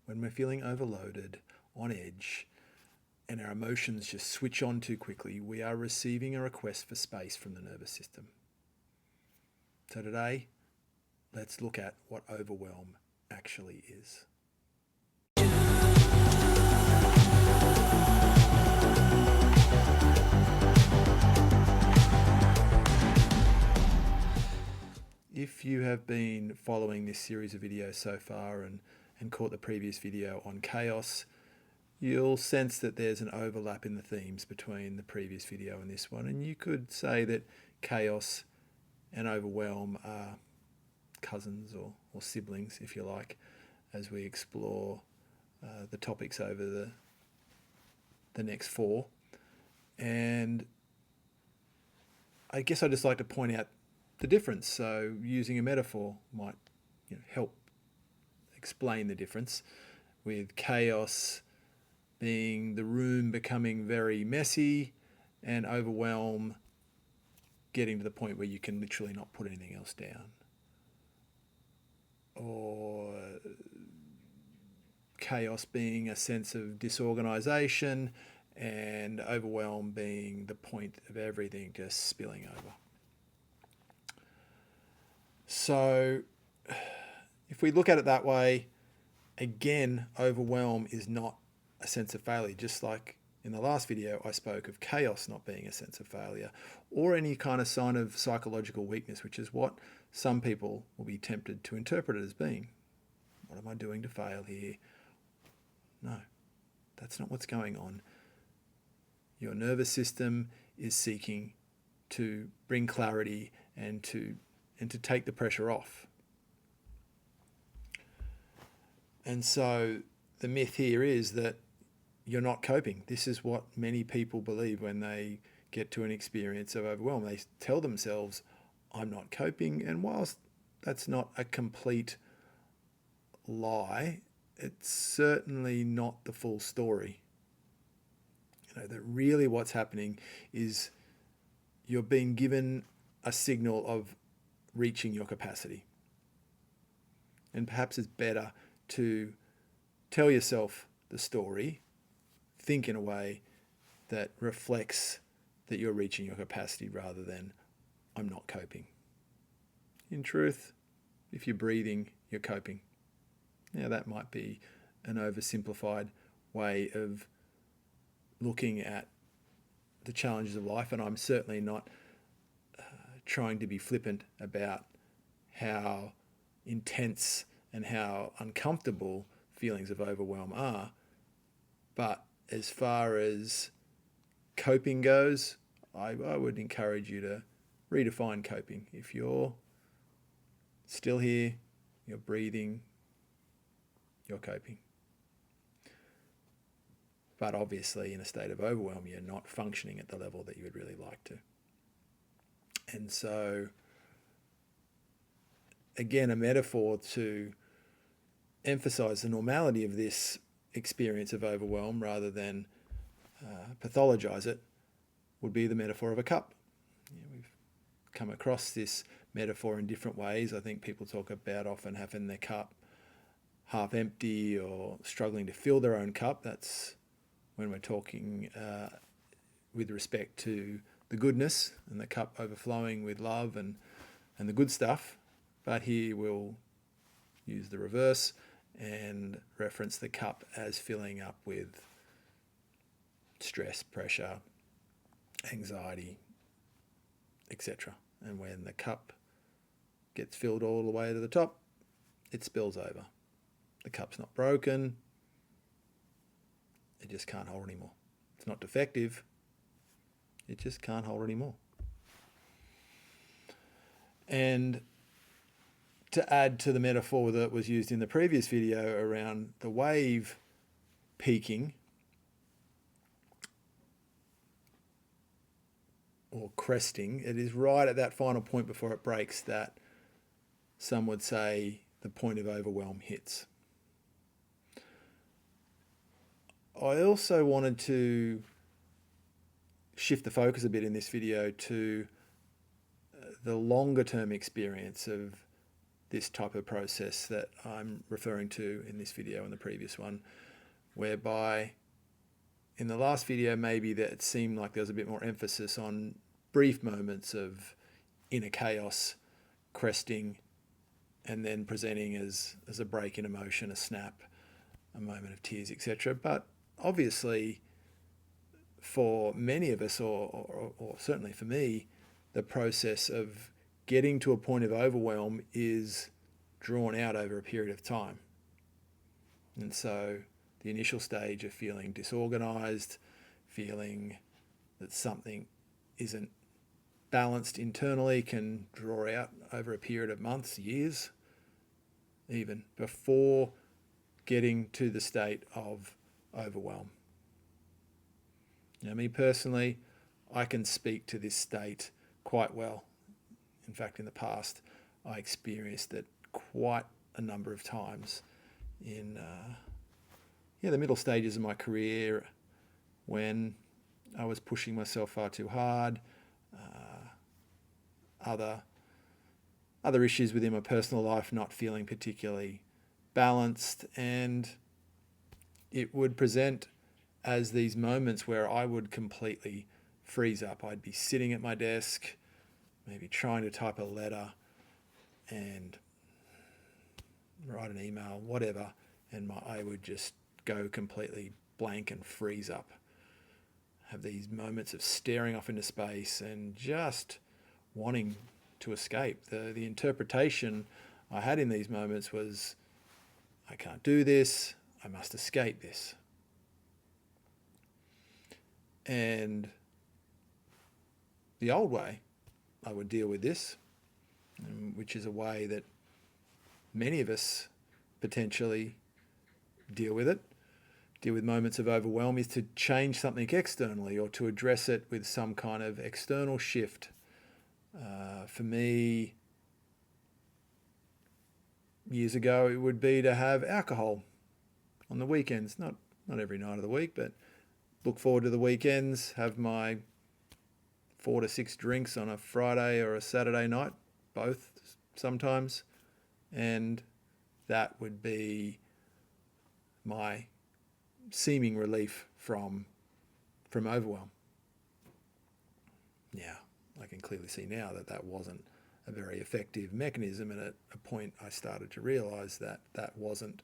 When we're feeling overloaded, on edge, and our emotions just switch on too quickly, we are receiving a request for space from the nervous system. So today, let's look at what overwhelm actually is. If you have been following this series of videos so far and caught the previous video on chaos, you'll sense that there's an overlap in the themes between the previous video and this one. And you could say that chaos and overwhelm are cousins or siblings, if you like, as we explore the topics over the next four. And I guess I'd just like to point out the difference. So using a metaphor might help explain the difference, with chaos being the room becoming very messy and overwhelm getting to the point where you can literally not put anything else down. Or chaos being a sense of disorganization and overwhelm being the point of everything just spilling over. So if we look at it that way, again, overwhelm is not a sense of failure. Just like in the last video, I spoke of chaos not being a sense of failure or any kind of sign of psychological weakness, which is what some people will be tempted to interpret it as being. What am I doing to fail here? No, that's not what's going on. Your nervous system is seeking to bring clarity and to take the pressure off. And so the myth here is that you're not coping. This is what many people believe when they get to an experience of overwhelm. They tell themselves, I'm not coping. And whilst that's not a complete lie, it's certainly not the full story. That really what's happening is you're being given a signal of reaching your capacity. And perhaps it's better to tell yourself the story, think in a way that reflects that you're reaching your capacity rather than I'm not coping. In truth, if you're breathing, you're coping. Now that might be an oversimplified way of looking at the challenges of life, and I'm certainly not trying to be flippant about how intense and how uncomfortable feelings of overwhelm are. But as far as coping goes, I would encourage you to redefine coping. If you're still here, you're breathing, you're coping. But obviously in a state of overwhelm, you're not functioning at the level that you would really like to. And so, again, a metaphor to emphasize the normality of this experience of overwhelm rather than pathologize it would be the metaphor of a cup. We've come across this metaphor in different ways. I think people talk about often having their cup half empty or struggling to fill their own cup. That's when we're talking with respect to the goodness and the cup overflowing with love and the good stuff. But here we'll use the reverse and reference the cup as filling up with stress, pressure, anxiety, etc. And when the cup gets filled all the way to the top, it spills over. The cup's not broken. It just can't hold anymore. It's not defective. It just can't hold anymore. And to add to the metaphor that was used in the previous video around the wave peaking or cresting, it is right at that final point before it breaks that some would say the point of overwhelm hits. I also wanted to shift the focus a bit in this video to the longer term experience of this type of process that I'm referring to in this video and the previous one, whereby in the last video maybe that it seemed like there was a bit more emphasis on brief moments of inner chaos cresting and then presenting as a break in emotion, a snap, a moment of tears, etc. But obviously for many of us, or certainly for me, the process of getting to a point of overwhelm is drawn out over a period of time. And so the initial stage of feeling disorganized, feeling that something isn't balanced internally, can draw out over a period of months, years, even before getting to the state of overwhelm. Now, me personally, I can speak to this state quite well. In fact, in the past, I experienced it quite a number of times in the middle stages of my career, when I was pushing myself far too hard, other issues within my personal life not feeling particularly balanced, and it would present as these moments where I would completely freeze up. I'd be sitting at my desk, maybe trying to type a letter and write an email, whatever, and I would just go completely blank and freeze up. Have these moments of staring off into space and just wanting to escape. The interpretation I had in these moments was, I can't do this, I must escape this. And the old way I would deal with this, which is a way that many of us potentially deal with moments of overwhelm, is to change something externally or to address it with some kind of external shift. For me, years ago, it would be to have alcohol on the weekends, not every night of the week, but look forward to the weekends, have my 4 to 6 drinks on a Friday or a Saturday night, both sometimes, and that would be my seeming relief from overwhelm. Yeah, I can clearly see now that wasn't a very effective mechanism, and at a point I started to realize that that wasn't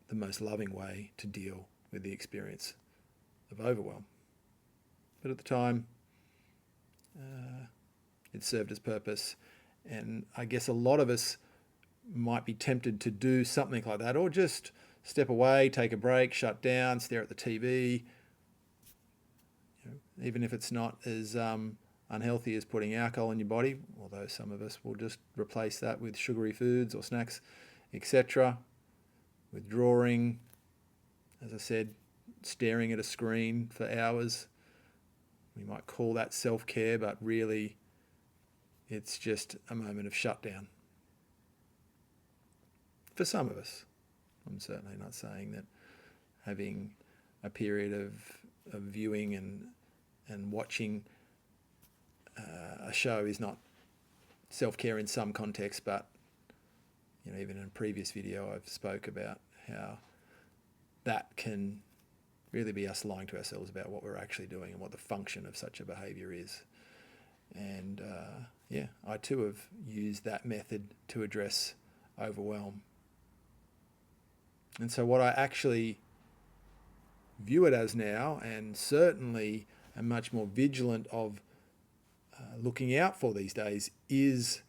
the most loving way to deal with the experience of overwhelm. But at the time, it served its purpose, and I guess a lot of us might be tempted to do something like that, or just step away, take a break, shut down, stare at the TV, even if it's not as unhealthy as putting alcohol in your body, although some of us will just replace that with sugary foods or snacks, etc. Withdrawing, as I said, staring at a screen for hours. We might call that self-care, but really it's just a moment of shutdown. For some of us. I'm certainly not saying that having a period of viewing and watching a show is not self-care in some contexts, but even in a previous video I've spoke about how that can really be us lying to ourselves about what we're actually doing and what the function of such a behaviour is. And I too have used that method to address overwhelm. And so what I actually view it as now, and certainly am much more vigilant of looking out for these days, is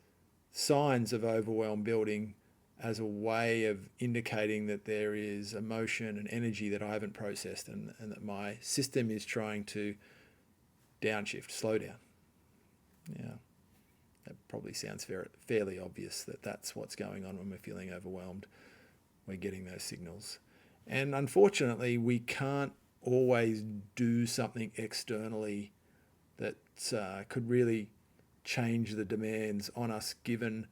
signs of overwhelm building as a way of indicating that there is emotion and energy that I haven't processed, and that my system is trying to downshift, slow down. Yeah, that probably sounds fairly obvious that that's what's going on when we're feeling overwhelmed. We're getting those signals. And unfortunately, we can't always do something externally that could really change the demands on us, given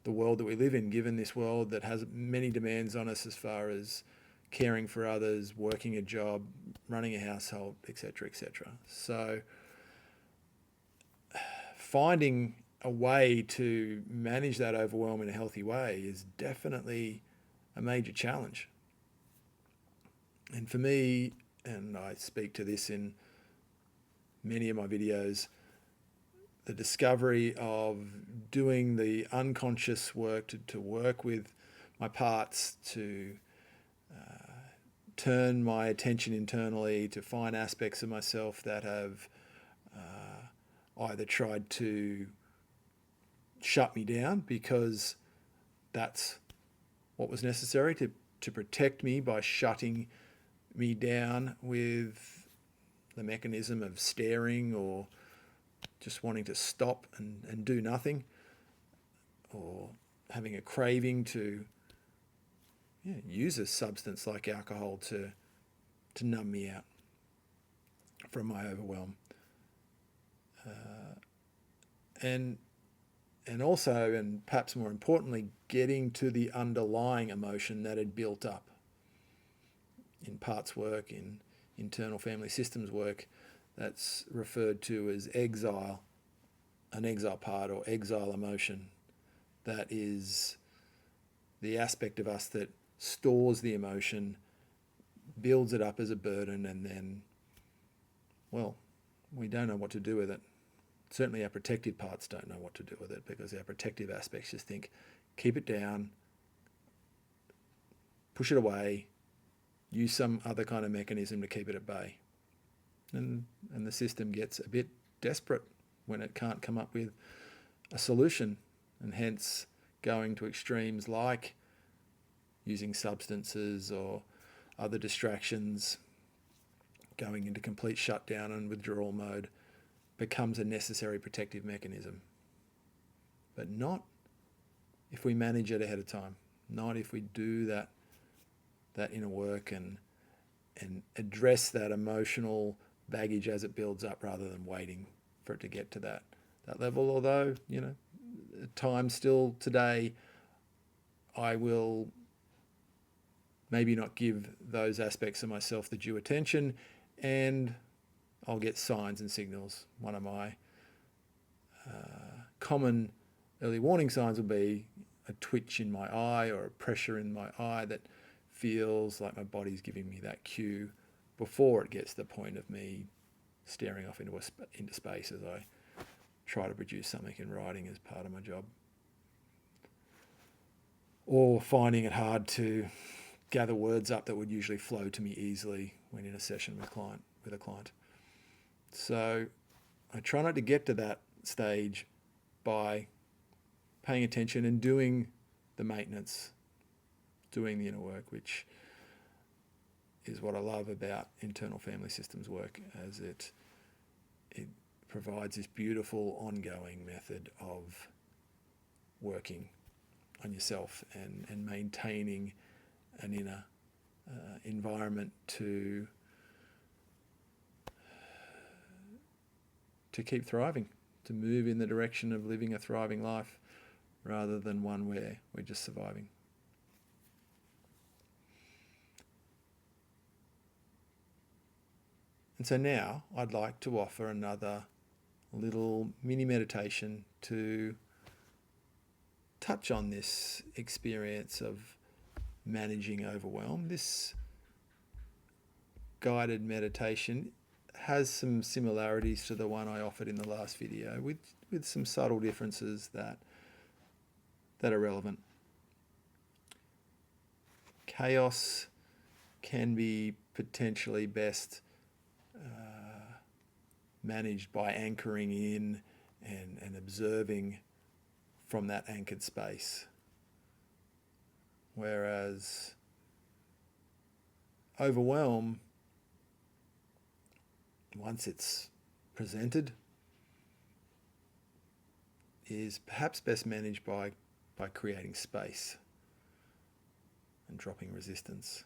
the world that we live in, given this world that has many demands on us as far as caring for others, working a job, running a household, etc., etc. So finding a way to manage that overwhelm in a healthy way is definitely a major challenge. And for me, and I speak to this in many of my videos, the discovery of doing the unconscious work to work with my parts, to turn my attention internally, to find aspects of myself that have either tried to shut me down because that's what was necessary to protect me by shutting me down with the mechanism of staring or just wanting to stop and do nothing, or having a craving to use a substance like alcohol to numb me out from my overwhelm. And also, and perhaps more importantly, getting to the underlying emotion that had built up in parts work, in internal family systems work, that's referred to as exile, an exile part or exile emotion. That is the aspect of us that stores the emotion, builds it up as a burden, and then, well, we don't know what to do with it. Certainly our protective parts don't know what to do with it, because our protective aspects just think, keep it down, push it away, use some other kind of mechanism to keep it at bay. And the system gets a bit desperate when it can't come up with a solution, and hence going to extremes like using substances or other distractions, going into complete shutdown and withdrawal mode becomes a necessary protective mechanism. But not if we manage it ahead of time, not if we do that inner work and address that emotional baggage as it builds up, rather than waiting for it to get to that level. Although, at times still today, I will maybe not give those aspects of myself the due attention, and I'll get signs and signals. One of my common early warning signs will be a twitch in my eye or a pressure in my eye that feels like my body's giving me that cue before it gets to the point of me staring off into space as I try to produce something in writing as part of my job. Or finding it hard to gather words up that would usually flow to me easily when in a session with a client. So I try not to get to that stage by paying attention and doing the maintenance, doing the inner work, which is what I love about internal family systems work, as it provides this beautiful ongoing method of working on yourself and maintaining an inner environment to keep thriving, to move in the direction of living a thriving life rather than one where we're just surviving. And so now I'd like to offer another little mini meditation to touch on this experience of managing overwhelm. This guided meditation has some similarities to the one I offered in the last video, with some subtle differences that are relevant. Chaos can be potentially best managed by anchoring in and observing from that anchored space. Whereas overwhelm, once it's presented, is perhaps best managed by creating space and dropping resistance.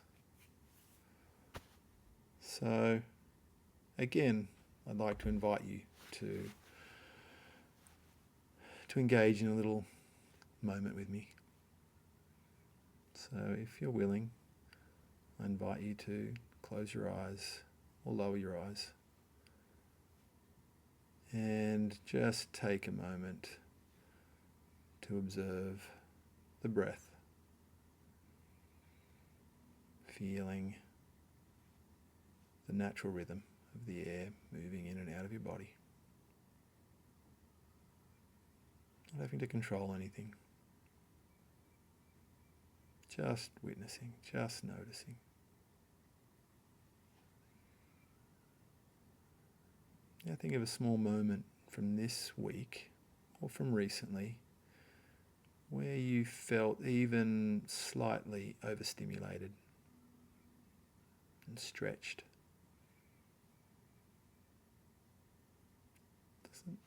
So again, I'd like to invite you to engage in a little moment with me. So if you're willing, I invite you to close your eyes or lower your eyes and just take a moment to observe the breath, feeling the natural rhythm of the air moving in and out of your body. Not having to control anything. Just witnessing, just noticing. Now think of a small moment from this week or from recently where you felt even slightly overstimulated and stretched. Doesn't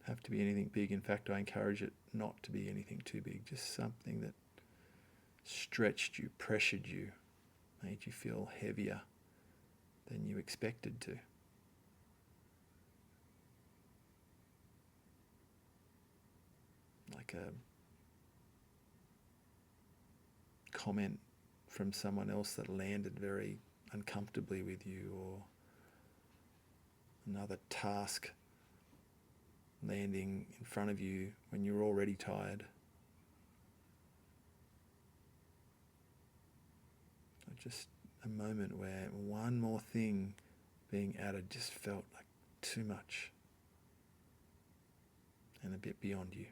have to be anything big. In fact, I encourage it not to be anything too big, just something that stretched you, pressured you, made you feel heavier than you expected to. Like a comment from someone else that landed very uncomfortably with you, or another task landing in front of you when you're already tired. Or just a moment where one more thing being added just felt like too much and a bit beyond you.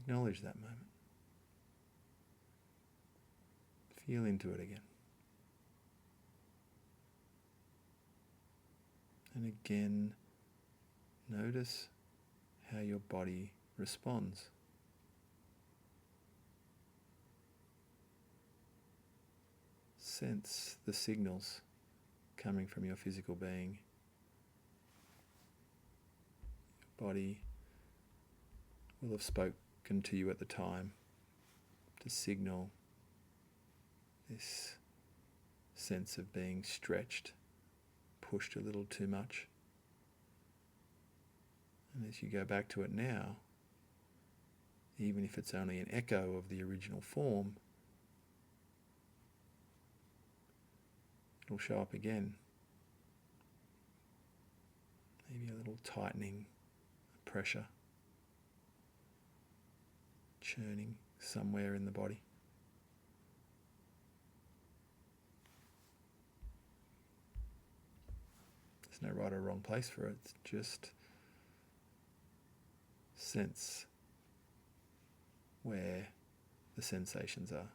Acknowledge that moment. Feel into it again. And again, notice how your body responds. Sense the signals coming from your physical being. Your body will have spoken to you at the time to signal this sense of being stretched, pushed a little too much. And as you go back to it now, even if it's only an echo of the original form, it'll show up again. Maybe a little tightening, pressure, churning somewhere in the body. There's no right or wrong place for it. It's just sense where the sensations are.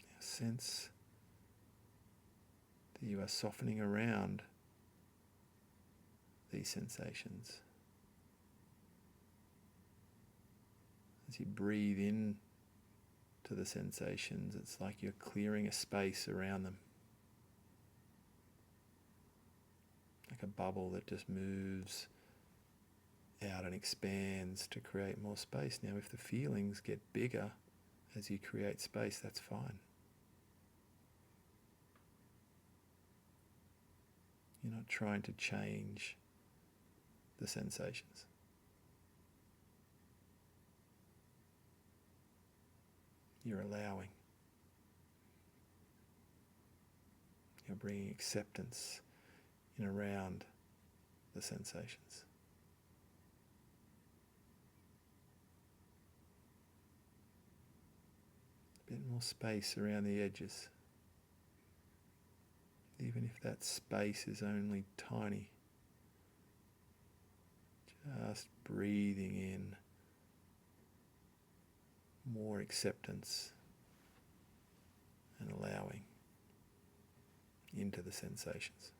Now sense that you are softening around these sensations. As you breathe in to the sensations, it's like you're clearing a space around them. Like a bubble that just moves out and expands to create more space. Now, if the feelings get bigger as you create space, that's fine. You're not trying to change the sensations. You're allowing. You're bringing acceptance in around the sensations. A bit more space around the edges. Even if that space is only tiny. Just breathing in more acceptance and allowing into the sensations.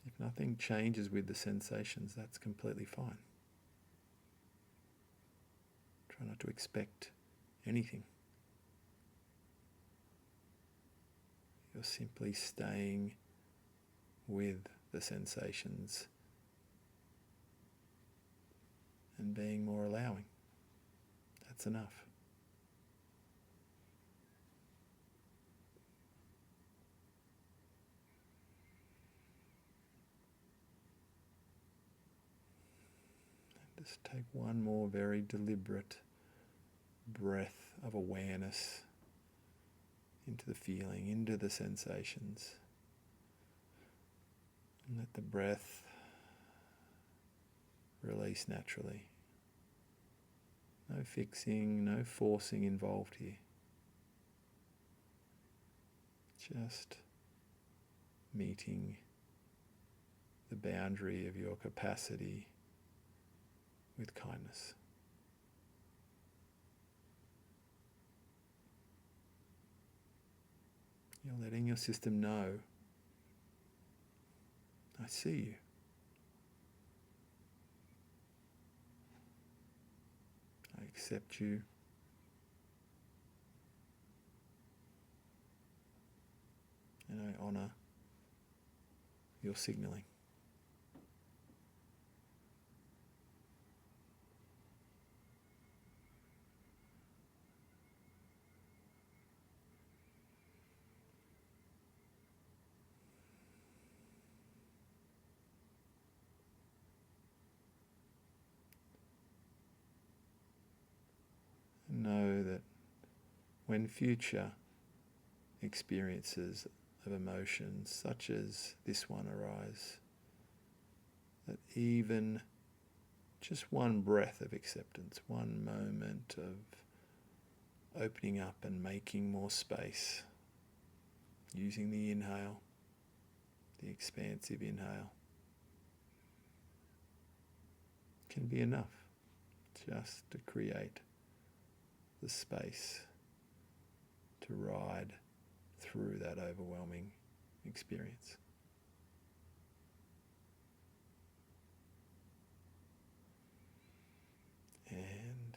If nothing changes with the sensations, that's completely fine. Try not to expect anything. You're simply staying with the sensations and being more allowing. That's enough. And Just take one more very deliberate breath of awareness into the feeling, into the sensations. And let the breath release naturally. No fixing, no forcing involved here. Just meeting the boundary of your capacity with kindness. You're letting your system know, I see you. I accept you. And I honor your signaling. Know that when future experiences of emotions such as this one arise, that even just one breath of acceptance, one moment of opening up and making more space, using the inhale, the expansive inhale, can be enough just to create the space to ride through that overwhelming experience. And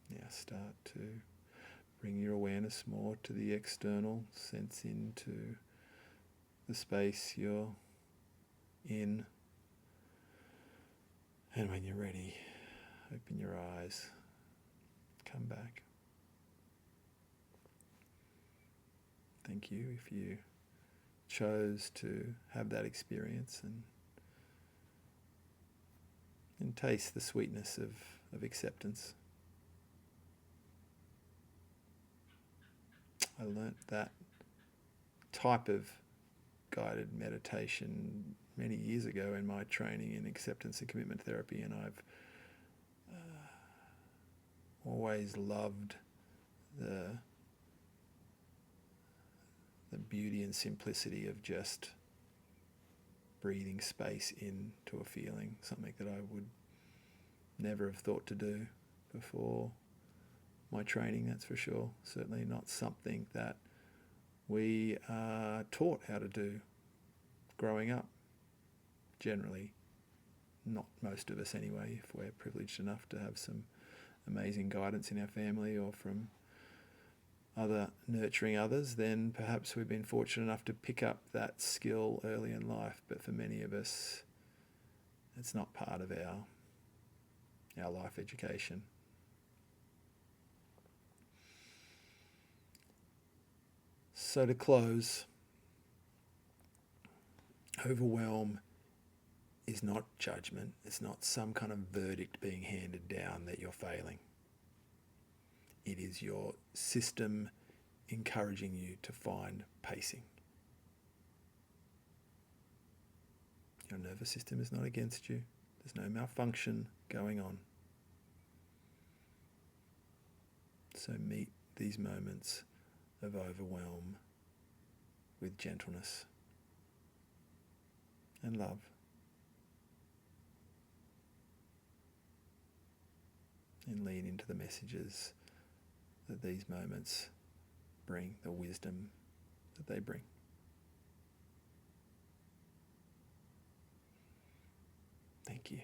now start to bring your awareness more to the external, sense into the space you're in. And when you're ready, open your eyes, come back. Thank you if you chose to have that experience and taste the sweetness of acceptance. I learnt that type of guided meditation many years ago in my training in acceptance and commitment therapy, and I've always loved the beauty and simplicity of just breathing space into a feeling, something that I would never have thought to do before my training, that's for sure. Certainly not something that we are taught how to do growing up, generally. Not most of us anyway, if we're privileged enough to have some amazing guidance in our family or from other nurturing others, then perhaps we've been fortunate enough to pick up that skill early in life. But for many of us, it's not part of our life education. So to close, overwhelm is not judgment. It's not some kind of verdict being handed down that you're failing. It is your system encouraging you to find pacing. Your nervous system is not against you. There's no malfunction going on. So meet these moments of overwhelm with gentleness and love. And lean into the messages that these moments bring, the wisdom that they bring. Thank you.